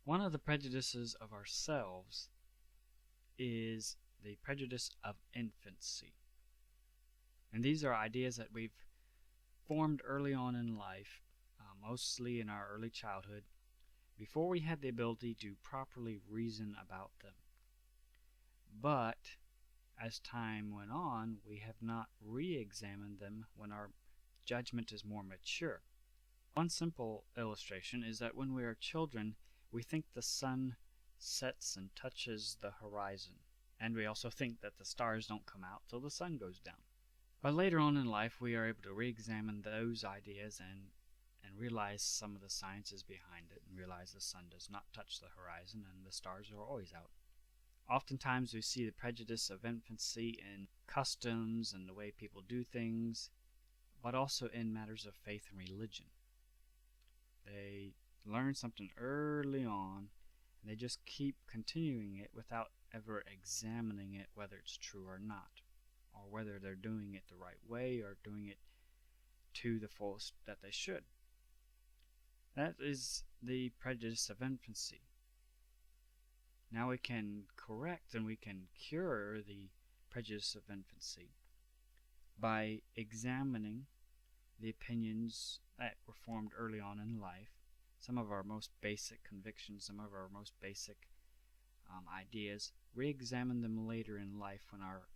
One of the prejudices of ourselves is the prejudice of infancy. And these are ideas that we've formed early on in life, mostly in our early childhood, before we had the ability to properly reason about them. But as time went on, we have not re-examined them when our judgment is more mature. One simple illustration is that when we are children, we think the sun sets and touches the horizon, and we also think that the stars don't come out till the sun goes down. But later on in life, we are able to re-examine those ideas and realize some of the sciences behind it, and realize the sun does not touch the horizon and the stars are always out. Oftentimes we see the prejudice of infancy in customs and the way people do things, but also in matters of faith and religion. They learn something early on, and they just keep continuing it without ever examining it whether it's true or not, or whether they're doing it the right way or doing it to the fullest that they should. That is the prejudice of infancy. Now we can correct and we can cure the prejudice of infancy by examining the opinions that were formed early on in life, some of our most basic convictions, some of our most basic ideas, re-examine them later in life when our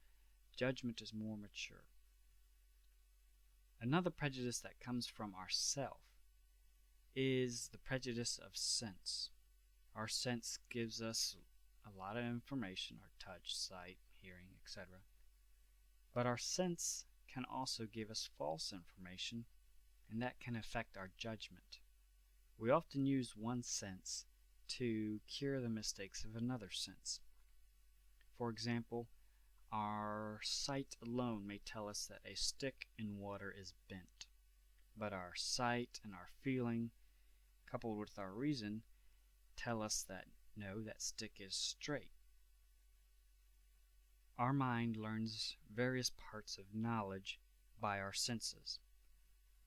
judgment is more mature. Another prejudice that comes from ourself is the prejudice of sense. Our sense gives us a lot of information, our touch, sight, hearing, etc. But our sense can also give us false information, and that can affect our judgment. We often use one sense to cure the mistakes of another sense. For example, our sight alone may tell us that a stick in water is bent, but our sight and our feeling, coupled with our reason, tell us that no, that stick is straight. Our mind learns various parts of knowledge by our senses,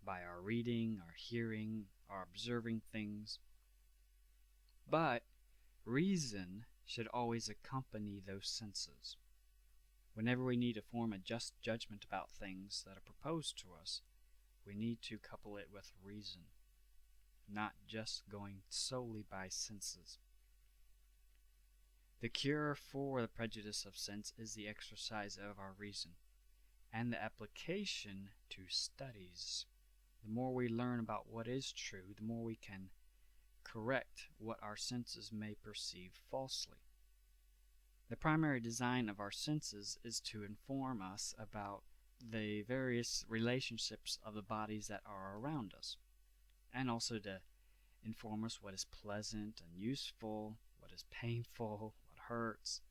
by our reading, our hearing, our observing things. But reason should always accompany those senses. Whenever we need to form a just judgment about things that are proposed to us, we need to couple it with reason, not just going solely by senses. The cure for the prejudice of sense is the exercise of our reason and the application to studies. The more we learn about what is true, the more we can correct what our senses may perceive falsely. The primary design of our senses is to inform us about the various relationships of the bodies that are around us, and also to inform us what is pleasant and useful, what is painful, what hurts.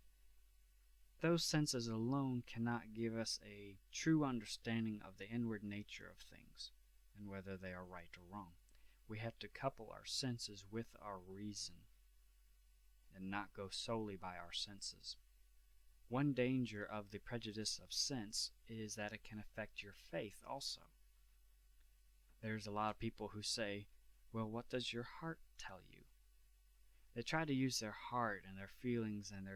Those senses alone cannot give us a true understanding of the inward nature of things and whether they are right or wrong. We have to couple our senses with our reason and not go solely by our senses. One danger of the prejudice of sense is that it can affect your faith also. There's a lot of people who say, well, what does your heart tell you? They try to use their heart and their feelings and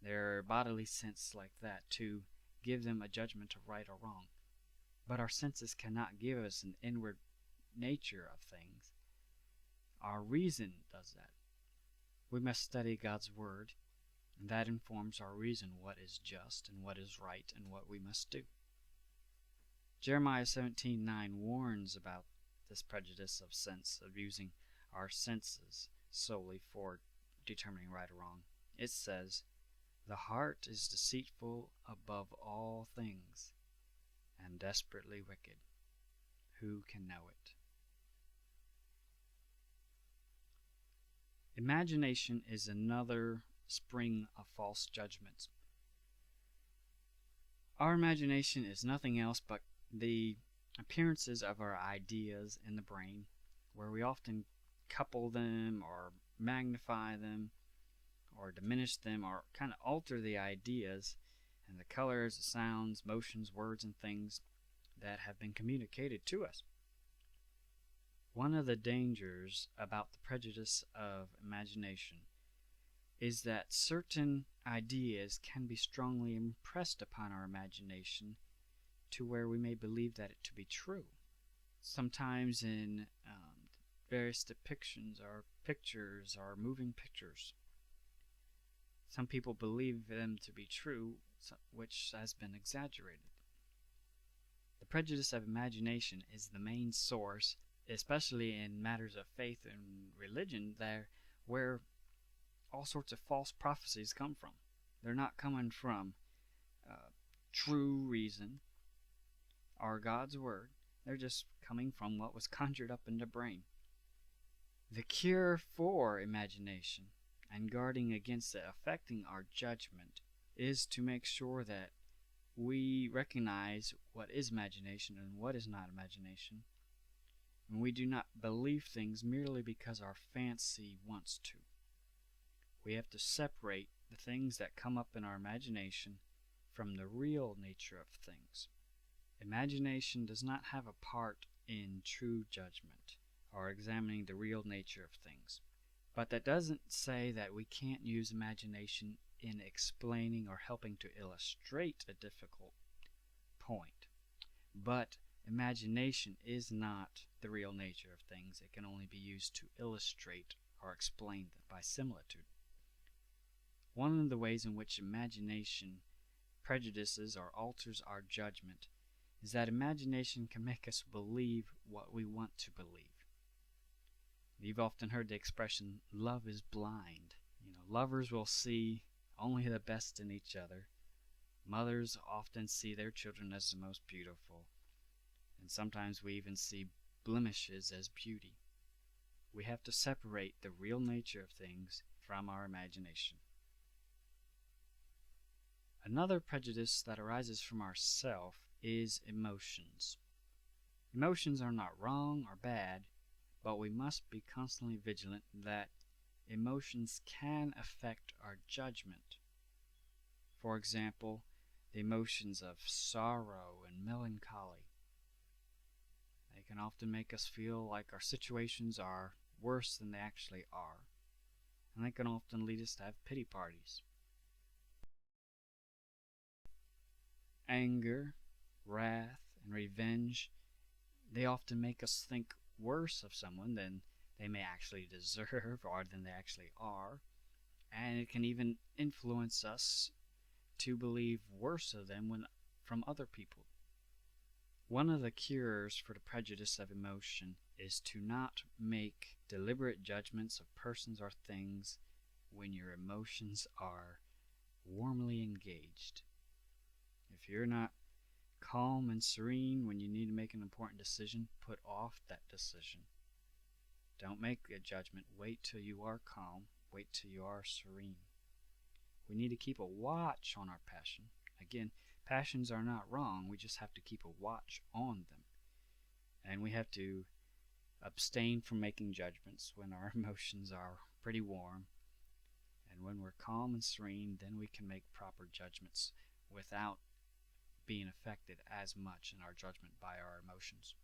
their bodily sense like that to give them a judgment of right or wrong. But our senses cannot give us an inward nature of things. Our reason does that. We must study God's Word, and that informs our reason what is just and what is right and what we must do. Jeremiah 17:9 warns about this prejudice of sense, of using our senses solely for determining right or wrong. It says, "The heart is deceitful above all things, and desperately wicked. Who can know it?" Imagination is another spring of false judgments. Our imagination is nothing else but the appearances of our ideas in the brain, where we often couple them or magnify them or diminish them or kind of alter the ideas and the colors, the sounds, motions, words, and things that have been communicated to us. One of the dangers about the prejudice of imagination is that certain ideas can be strongly impressed upon our imagination to where we may believe that it to be true. Sometimes in various depictions or pictures or moving pictures, some people believe them to be true, which has been exaggerated. The prejudice of imagination is the main source, especially in matters of faith and religion, there where all sorts of false prophecies come from. They're not coming from true reason or God's word. They're just coming from what was conjured up in the brain. The cure for imagination and guarding against it affecting our judgment is to make sure that we recognize what is imagination and what is not imagination, and we do not believe things merely because our fancy wants to. We have to separate the things that come up in our imagination from the real nature of things. Imagination does not have a part in true judgment or examining the real nature of things. But that doesn't say that we can't use imagination in explaining or helping to illustrate a difficult point. But imagination is not the real nature of things. It can only be used to illustrate or explain them by similitude. One of the ways in which imagination prejudices or alters our judgment is that imagination can make us believe what we want to believe. You've often heard the expression, love is blind. Lovers will see only the best in each other. Mothers often see their children as the most beautiful. And sometimes we even see blemishes as beauty. We have to separate the real nature of things from our imagination. Another prejudice that arises from ourself is emotions. Emotions are not wrong or bad, but we must be constantly vigilant that emotions can affect our judgment. For example, the emotions of sorrow and melancholy. They can often make us feel like our situations are worse than they actually are, and they can often lead us to have pity parties. Anger, wrath, and revenge, they often make us think worse of someone than they may actually deserve or than they actually are, and it can even influence us to believe worse of them from other people. One of the cures for the prejudice of emotion is to not make deliberate judgments of persons or things when your emotions are warmly engaged. If you're not calm and serene when you need to make an important decision, put off that decision. Don't make a judgment. Wait till you are calm. Wait till you are serene. We need to keep a watch on our passion. Again, passions are not wrong. We just have to keep a watch on them. And we have to abstain from making judgments when our emotions are pretty warm. And when we're calm and serene, then we can make proper judgments without being affected as much in our judgment by our emotions.